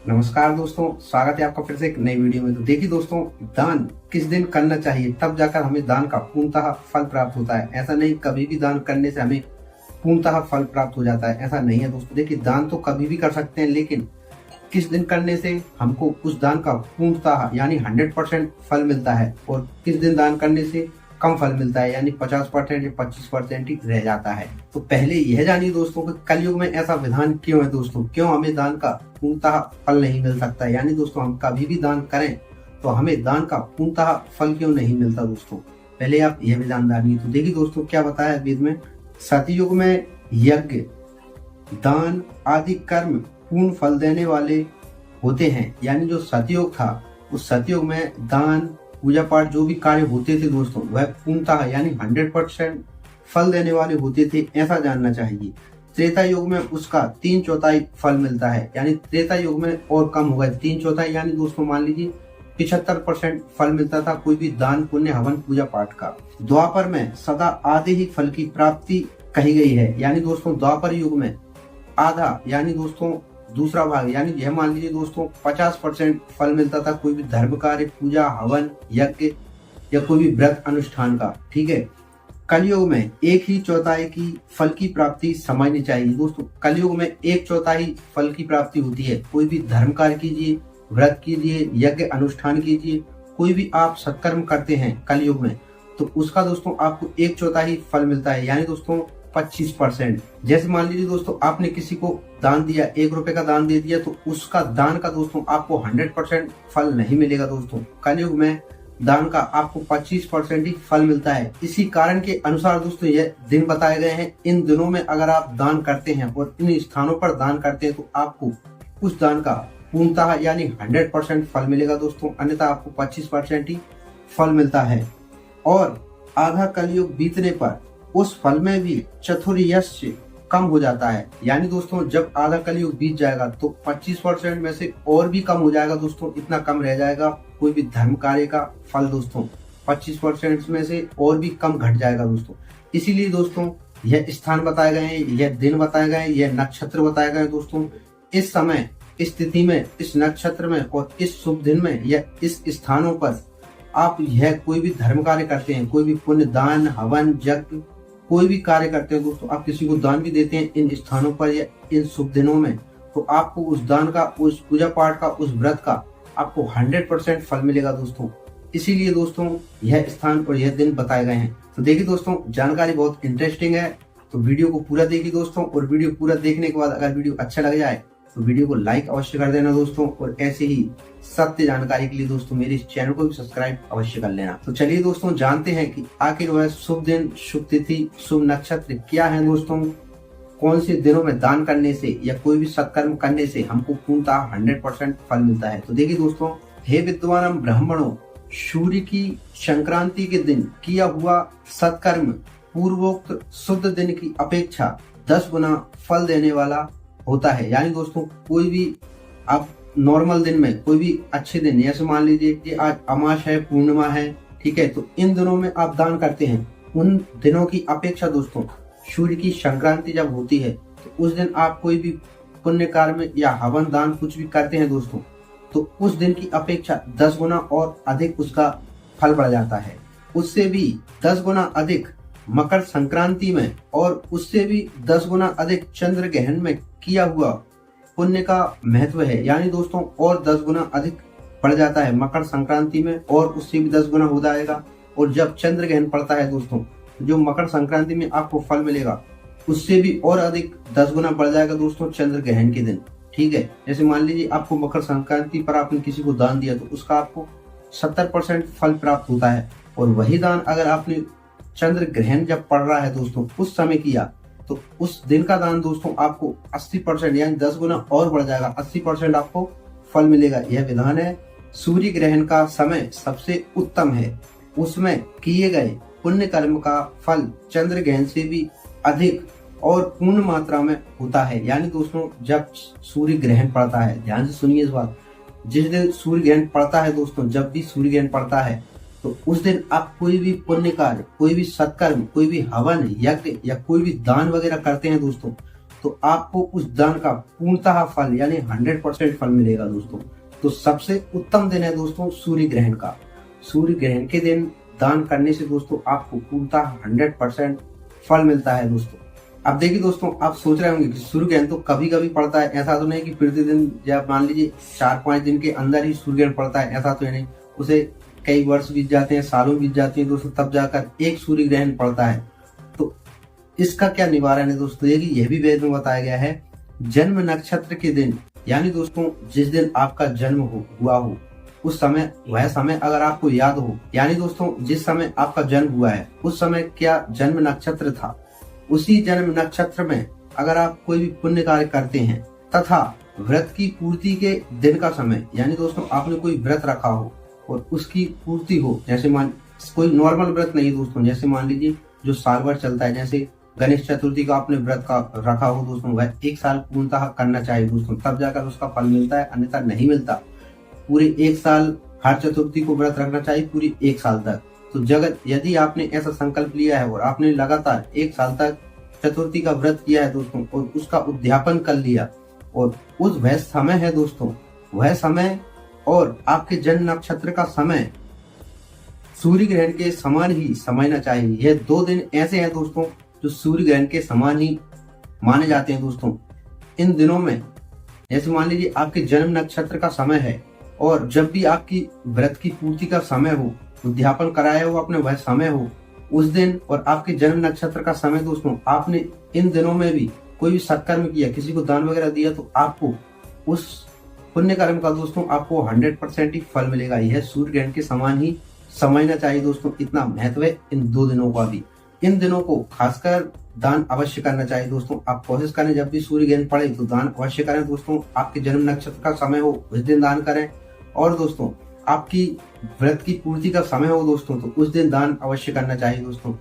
नमस्कार दोस्तों, स्वागत है आपका फिर से एक नई वीडियो में। तो देखिए दोस्तों, दान किस दिन करना चाहिए, तब जाकर हमें दान का पूर्णतः फल प्राप्त होता है। ऐसा नहीं कभी भी दान करने से हमें पूर्णतः फल प्राप्त हो जाता है, ऐसा नहीं है दोस्तों। देखिए, दान तो कभी भी कर सकते हैं, लेकिन किस दिन करने से हमको उस दान का पूर्णतः यानी 100% फल मिलता है, और किस दिन दान करने से कम फल मिलता है यानी 50% या 25% ही रह जाता है। तो पहले यह जानिए दोस्तों कि कलयुग में ऐसा विधान क्यों है दोस्तों, क्यों हमें दान का पूर्णतः फल नहीं मिल सकता। यानी दोस्तों, हम कभी भी दान करें तो हमें दान का पूर्णतः फल क्यों नहीं मिलता दोस्तों, पहले आप यह भी जान जानिए। तो देखिए दोस्तों, क्या बताया है वेद में, सतयुग में यज्ञ, दान आदि कर्म पूर्ण फल देने वाले होते हैं। यानी जो सतयुग था, उस सतयुग में दान पूजा पाठ जो भी कार्य होते थे दोस्तों, वह पूर्णतः यानी 100% फल देने वाले होते थे, ऐसा जानना चाहिए। त्रेता युग में उसका 3/4 फल मिलता है, यानी त्रेता युग में और कम होगा 3/4, यानी दोस्तों मान लीजिए 75% फल मिलता था कोई भी दान पुण्य हवन पूजा पाठ का। द्वापर में सदा आधे ही फल की प्राप्ति कही गई है, यानी दोस्तों द्वापर युग में आधा यानी दोस्तों दूसरा भाग, यानी यह मान लीजिए दोस्तों 50% फल मिलता था कोई भी धर्म कार्य, पूजा हवन, यज्ञ या कोई भी व्रत अनुष्ठान का। ठीक है, कलयुग में 1/4 की फल की प्राप्ति समझनी चाहिए दोस्तों। कलयुग में 1/4 फल की प्राप्ति होती है। कोई भी धर्म कार्य कीजिए, व्रत कीजिए, यज्ञ अनुष्ठान कीजिए, कोई भी आप सत्कर्म करते हैं कलयुग में, तो उसका दोस्तों आपको 1/4 फल मिलता है, यानी दोस्तों 25%। जैसे मान लीजिए दोस्तों, आपने किसी को दान दिया, 1 रुपए का दान दे दिया, तो उसका दान का दोस्तों आपको 100% फल नहीं मिलेगा दोस्तों। कलयुग में दान का आपको 25% ही फल मिलता है। इसी कारण के अनुसार दोस्तों यह दिन बताए गए हैं। इन दिनों में अगर आप दान करते हैं और इन स्थानों पर दान करते हैं, तो आपको उस दान का पूर्णतः यानी 100% फल मिलेगा दोस्तों, अन्यथा आपको 25% ही फल मिलता है। और आधा कलयुग बीतने पर उस फल में भी चतुर्यश कम हो जाता है, यानी दोस्तों जब आधा कलयुग बीत जाएगा तो 25% में से और भी कम हो जाएगा दोस्तों। इतना कम रह जाएगा कोई भी धर्म कार्य का फल दोस्तों, 25% में से और भी कम घट जाएगा दोस्तों। इसीलिए दोस्तों यह स्थान बताए गए हैं, यह दिन बताए गए हैं, यह नक्षत्र बताए गए हैं दोस्तों। इस समय, इस तिथि में, इस नक्षत्र में और इस शुभ दिन में या इस स्थानों पर आप यह कोई भी धर्म कार्य करते हैं, कोई भी पुण्य, दान, हवन, यज्ञ, कोई भी कार्य करते हैं दोस्तों, आप किसी को दान भी देते हैं इन स्थानों पर या इन शुभ दिनों में, तो आपको उस दान का, उस पूजा पाठ का, उस व्रत का आपको 100% फल मिलेगा दोस्तों। इसीलिए दोस्तों यह स्थान और यह दिन बताए गए हैं। तो देखिए दोस्तों, जानकारी बहुत इंटरेस्टिंग है, तो वीडियो को पूरा देखिए दोस्तों। और वीडियो पूरा देखने के बाद अगर वीडियो अच्छा लग जाए तो वीडियो को लाइक अवश्य कर देना दोस्तों। और ऐसे ही सत्य जानकारी के लिए दोस्तों मेरे इस चैनल को भी सब्सक्राइब अवश्य कर लेना। तो चलिए दोस्तों, जानते हैं कि आखिर वह शुभ दिन, शुभ तिथि, शुभ नक्षत्र क्या है दोस्तों। कौन से दिनों में दान करने से या कोई भी सत्कर्म करने से हमको पूर्णतः 100% फल मिलता है। तो देखिए दोस्तों, हे विद्वान ब्राह्मणों, सूर्य की संक्रांति के दिन किया हुआ सत्कर्म पूर्वोक्त शुद्ध दिन की अपेक्षा 10 गुना फल देने वाला होता है। यानी दोस्तों कोई भी आप नॉर्मल दिन में, कोई भी अच्छे दिन, जैसे मान लीजिए कि आज अमास है, पूर्णिमा है, ठीक है, तो इन दिनों में आप दान करते हैं, उन दिनों की अपेक्षा दोस्तों सूर्य की संक्रांति जब होती है, तो उस दिन आप कोई भी पुण्य कार्य में या हवन, दान कुछ भी करते हैं दोस्तों, तो उस दिन की अपेक्षा 10 गुना और अधिक उसका फल बढ़ जाता है। उससे भी 10 गुना अधिक मकर संक्रांति में, और उससे भी 10 गुना अधिक चंद्र ग्रहण में किया हुआ पुण्य का महत्व है। यानी दोस्तों और 10 गुना अधिक बढ़ जाता है मकर संक्रांति में, और उससे भी 10 गुना हो जाएगा। और जब चंद्र ग्रहण पड़ता है दोस्तों, जो मकर संक्रांति में आपको फल मिलेगा, उससे भी और अधिक 10 गुना बढ़ जाएगा दोस्तों चंद्र ग्रहण के दिन। ठीक है, जैसे मान लीजिए आपको मकर संक्रांति पर आपने किसी को दान दिया, तो उसका आपको 70% फल प्राप्त होता है। और वही दान अगर आपने चंद्र ग्रहण जब पड़ रहा है दोस्तों, उस समय किया, तो उस दिन का दान दोस्तों आपको 80% यानी 10 गुना और बढ़ जाएगा, 80% आपको फल मिलेगा। यह विधान है। सूर्य ग्रहण का समय सबसे उत्तम है, उसमें किए गए पुण्य कर्म का फल चंद्र ग्रहण से भी अधिक और पूर्ण मात्रा में होता है। यानी दोस्तों जब सूर्य ग्रहण पड़ता है, ध्यान से सुनिए इस बात, जिस दिन सूर्य ग्रहण पड़ता है दोस्तों, जब भी सूर्य ग्रहण पड़ता है, तो उस दिन आप कोई भी पुण्य कार्य, कोई भी सत्कर्म, कोई भी हवन, यज्ञ या कोई भी दान वगैरह करते हैं दोस्तों, तो आपको उस दान का पूर्णतः फल यानी 100% फल मिलेगा दोस्तों। तो सबसे उत्तम दिन है दोस्तों सूर्य ग्रहण का। सूर्य ग्रहण के दिन दान करने से दोस्तों आपको पूर्णतः 100% फल मिलता है दोस्तों। अब देखिए दोस्तों, आप सोच रहे होंगे कि सूर्य ग्रहण तो कभी कभी पड़ता है, ऐसा तो नहीं कि प्रतिदिन, या मान लीजिए 4-5 दिन के अंदर ही सूर्य ग्रहण पड़ता है, ऐसा तो नहीं। उसे कई वर्ष बीत जाते हैं, सालों बीत जाती हैं दोस्तों, तब जाकर एक सूर्य ग्रहण पड़ता है। तो इसका क्या निवारण है दोस्तों? यह भी वेद में बताया गया है, जन्म नक्षत्र के दिन, यानी दोस्तों जिस दिन आपका जन्म हुआ हो उस समय, वह समय अगर आपको याद हो, यानी दोस्तों जिस समय आपका जन्म हुआ है उस समय क्या जन्म नक्षत्र था, उसी जन्म नक्षत्र में अगर आप कोई भी पुण्य कार्य करते हैं तथा व्रत की पूर्ति के दिन का समय, यानी दोस्तों आपने कोई व्रत रखा हो और उसकी पूर्ति हो, जैसे मान कोई नॉर्मल व्रत नहीं दोस्तों, जैसे मान लीजिए जो साल भर चलता है, जैसे गणेश चतुर्थी का आपने व्रत का रखा हो दोस्तों, वह 1 साल पूर्णतः करना चाहिए दोस्तों, तब जाकर उसका फल मिलता है, अन्यथा नहीं मिलता। पूरे 1 साल हर चतुर्थी को व्रत रखना चाहिए, पूरी 1 साल तक। तो यदि आपने ऐसा संकल्प लिया है और आपने लगातार 1 साल तक चतुर्थी का व्रत किया है दोस्तों और उसका उद्यापन कर लिया, और वह समय है दोस्तों, वह समय और आपके जन्म नक्षत्र का समय सूर्य ग्रहण के समान ही समझना चाहिए। यह 2 दिन ऐसे हैं दोस्तों जो सूर्य ग्रहण के समान ही माने जाते हैं दोस्तों। इन दिनों में जैसे मान लीजिए आपके जन्म नक्षत्र का समय है और जब भी आपकी व्रत की पूर्ति का समय हो, उद्यापन कराया हो आपने, वह समय हो उस दिन, और आपके जन्म नक्षत्र का समय दोस्तों, आपने इन दिनों में भी कोई भी सत्कर्म किया, किसी को दान वगैरह दिया, तो आपको उस पुण्य कर्म का दोस्तों आपको 100% ही फल मिलेगा। यह सूर्य ग्रहण के समान ही समझना चाहिए दोस्तों। इतना महत्व है इन 2 दिनों का भी। इन दिनों को खासकर दान अवश्य करना चाहिए दोस्तों। आप कोशिश करें जब भी सूर्य ग्रहण पड़े तो दान अवश्य करें दोस्तों। आपके जन्म नक्षत्र का समय हो उस दिन दान करें, और दोस्तों आपकी व्रत की पूर्ति का समय हो दोस्तों तो उस दिन दान अवश्य करना चाहिए दोस्तों।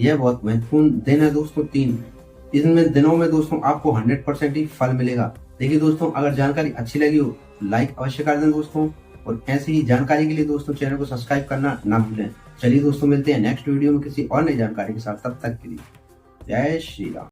यह बहुत महत्वपूर्ण दिन है दोस्तों 3। इन दिनों में दोस्तों आपको 100% ही फल मिलेगा। देखिए दोस्तों, अगर जानकारी अच्छी लगी हो लाइक अवश्य कर दें दोस्तों, और ऐसी ही जानकारी के लिए दोस्तों चैनल को सब्सक्राइब करना ना भूलें। चलिए दोस्तों, मिलते हैं नेक्स्ट वीडियो में किसी और नई जानकारी के साथ। तब तक के लिए जय श्री राम।